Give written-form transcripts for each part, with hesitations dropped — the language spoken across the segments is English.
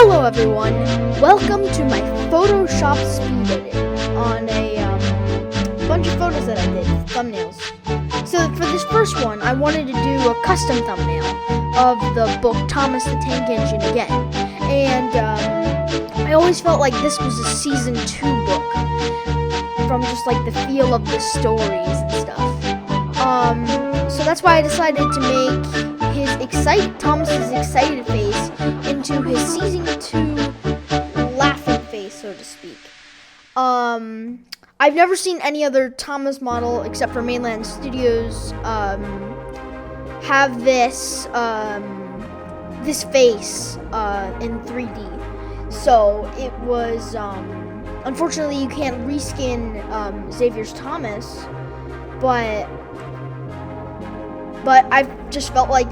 Hello everyone, welcome to my Photoshop speed edit on a bunch of photos that I did, thumbnails. So for this first one, I wanted to do a custom thumbnail of the book Thomas the Tank Engine again. And I always felt like this was a season 2 book from just like the feel of the stories and stuff. So that's why I decided to make Thomas's excited face into his season 2 laughing face, so to speak. I've never seen any other Thomas model except for Mainland Studios have this this face in 3D. So it was unfortunately you can't reskin Xavier's Thomas, but I've just felt like,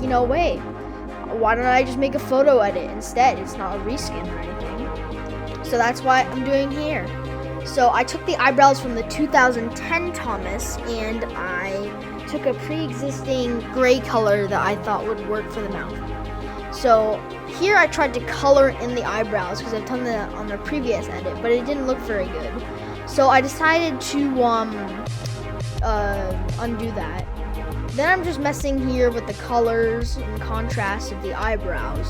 why don't I just make a photo edit instead? It's not a reskin or anything. So that's why I'm doing here. So I took the eyebrows from the 2010 Thomas and I took a pre-existing gray color that I thought would work for the mouth. So here I tried to color in the eyebrows because I've done that on the previous edit, but it didn't look very good. So I decided to undo that. Then I'm just messing here with the colors and contrast of the eyebrows.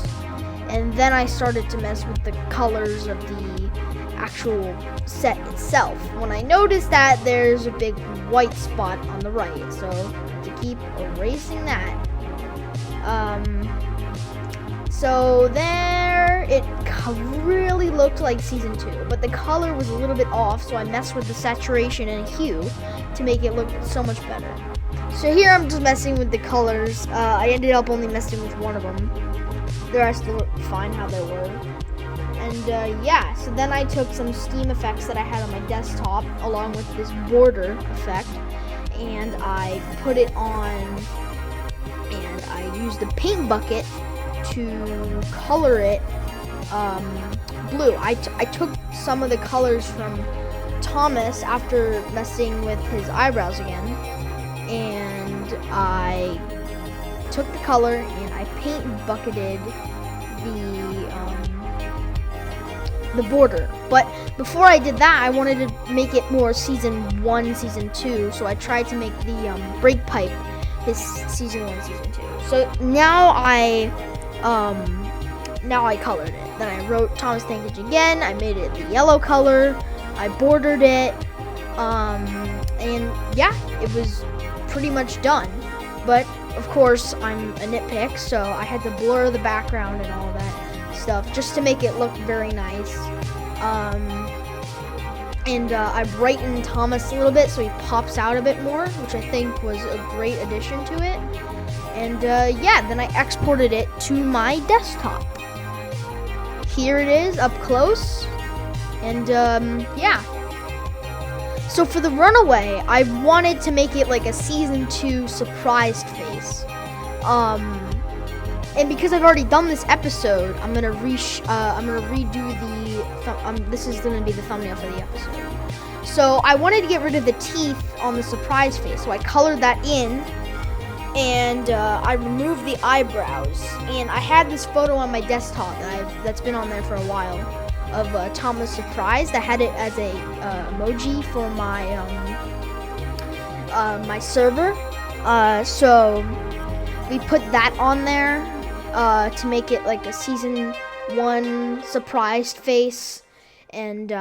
And then I started to mess with the colors of the actual set itself, when I noticed that there's a big white spot on the right. So to keep erasing that. So there, it really looked like season 2, but the color was a little bit off, so I messed with the saturation and hue to make it look so much better. So here I'm just messing with the colors. I ended up only messing with one of them. The rest look fine how they were. And yeah, so then I took some steam effects that I had on my desktop along with this border effect, and I put it on, and I used a paint bucket to color it blue. I took some of the colors from Thomas after messing with his eyebrows again, and I took the color and I paint bucketed the border. But before I did that, I wanted to make it more season 1, season 2, so I tried to make the brake pipe his season 1, season 2. So now I colored it. Then I wrote Thomas Tank Engine again. I made it the yellow color. I bordered it, and yeah, it was pretty much done. But of course I'm a nitpick, so I had to blur the background and all that stuff just to make it look very nice. I brightened Thomas a little bit so he pops out a bit more, which I think was a great addition to it. And yeah, then I exported it to my desktop. Here it is up close, and yeah. So for the Runaway, I wanted to make it like a season 2 surprised face. And because I've already done this episode, I'm gonna redo the. This is gonna be the thumbnail for the episode. So I wanted to get rid of the teeth on the surprise face, so I colored that in, and I removed the eyebrows. And I had this photo on my desktop that's been on there for a while of Thomas Surprise that had it as a emoji for my my server. So we put that on there to make it like a season 1 surprised face. And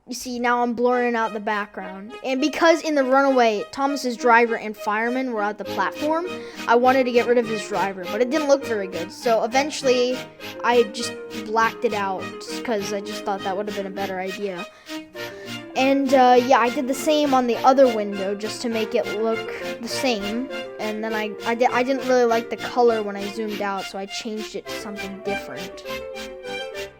you see, now I'm blurring out the background. And because in the Runaway, Thomas's driver and fireman were at the platform, I wanted to get rid of his driver, but it didn't look very good. So eventually, I just blacked it out because I just thought that would have been a better idea. And yeah, I did the same on the other window just to make it look the same. And then I didn't really like the color when I zoomed out, so I changed it to something different.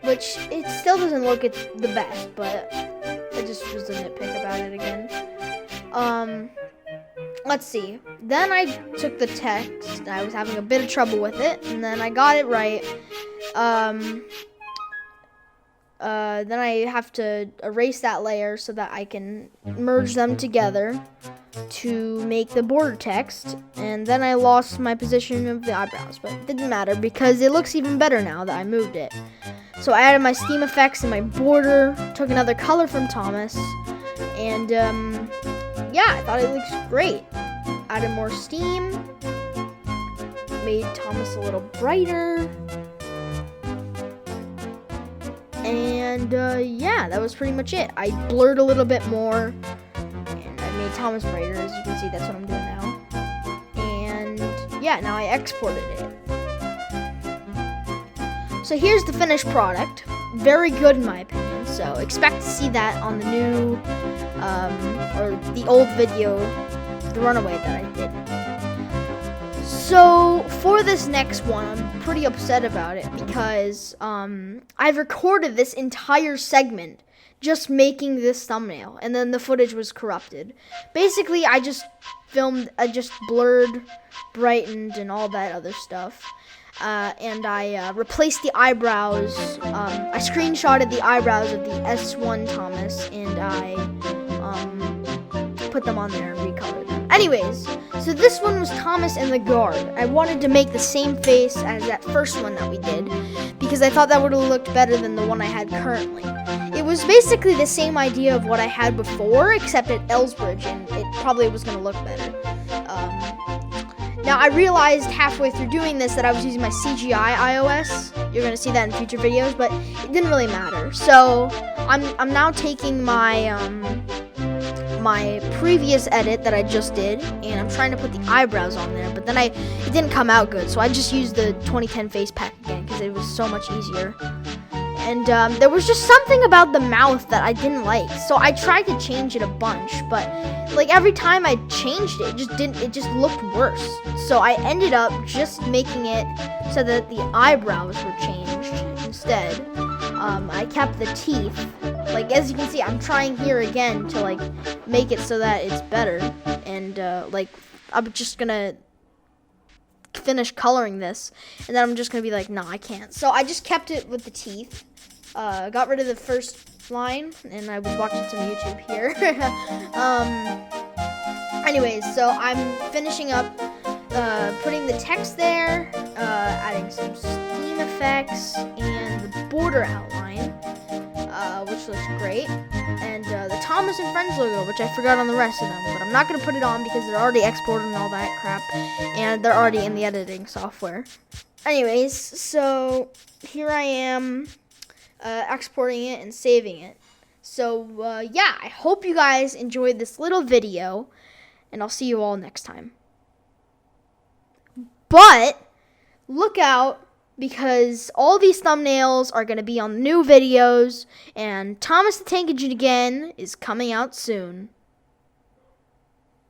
Which, it still doesn't look the best, but I just was a nitpick about it again. Let's see. Then I took the text. I was having a bit of trouble with it, and then I got it right. then I have to erase that layer so that I can merge them together to make the border text. And then I lost my position of the eyebrows, but it didn't matter because it looks even better now that I moved it. So I added my steam effects and my border, took another color from Thomas, and yeah, I thought it looks great. Added more steam, made Thomas a little brighter. And yeah, that was pretty much it. I blurred a little bit more, and I made Thomas brighter. As you can see, that's what I'm doing now. And yeah, now I exported it. So here's the finished product. Very good in my opinion. So expect to see that on the new, or the old video, the Runaway that I did. So for this next one, I'm pretty upset about it because I've recorded this entire segment just making this thumbnail, and then the footage was corrupted. Basically, I just blurred, brightened, and all that other stuff. And I replaced the eyebrows. I screenshotted the eyebrows of the S1 Thomas, and I put them on there and recolored them. Anyways, so this one was Thomas and the guard. I wanted to make the same face as that first one that we did because I thought that would have looked better than the one I had currently. It was basically the same idea of what I had before, except at Ellsbridge, and it probably was going to look better. Now, I realized halfway through doing this that I was using my CGI iOS. You're going to see that in future videos, but it didn't really matter. So, I'm now taking my my previous edit that I just did, and I'm trying to put the eyebrows on there, but then it didn't come out good, so I just used the 2010 face pack again because it was so much easier. And there was just something about the mouth that I didn't like, so I tried to change it a bunch, but like every time I changed it, it just looked worse. So I ended up just making it so that the eyebrows were changed instead. I kept the teeth. Like, as you can see, I'm trying here again to like make it so that it's better, and like I'm just gonna finish coloring this, and then I'm just gonna be like, no, I can't. So I just kept it with the teeth. Got rid of the first line, and I was watching some YouTube here. Anyways, so I'm finishing up putting the text there, adding some steam effects and the border outline, which looks great, and the Thomas and Friends logo, which I forgot on the rest of them, but I'm not going to put it on because they're already exported and all that crap, and they're already in the editing software. Anyways, so here I am exporting it and saving it. So yeah, I hope you guys enjoyed this little video, and I'll see you all next time. But look out, because all these thumbnails are going to be on new videos, and Thomas the Tank Engine again is coming out soon.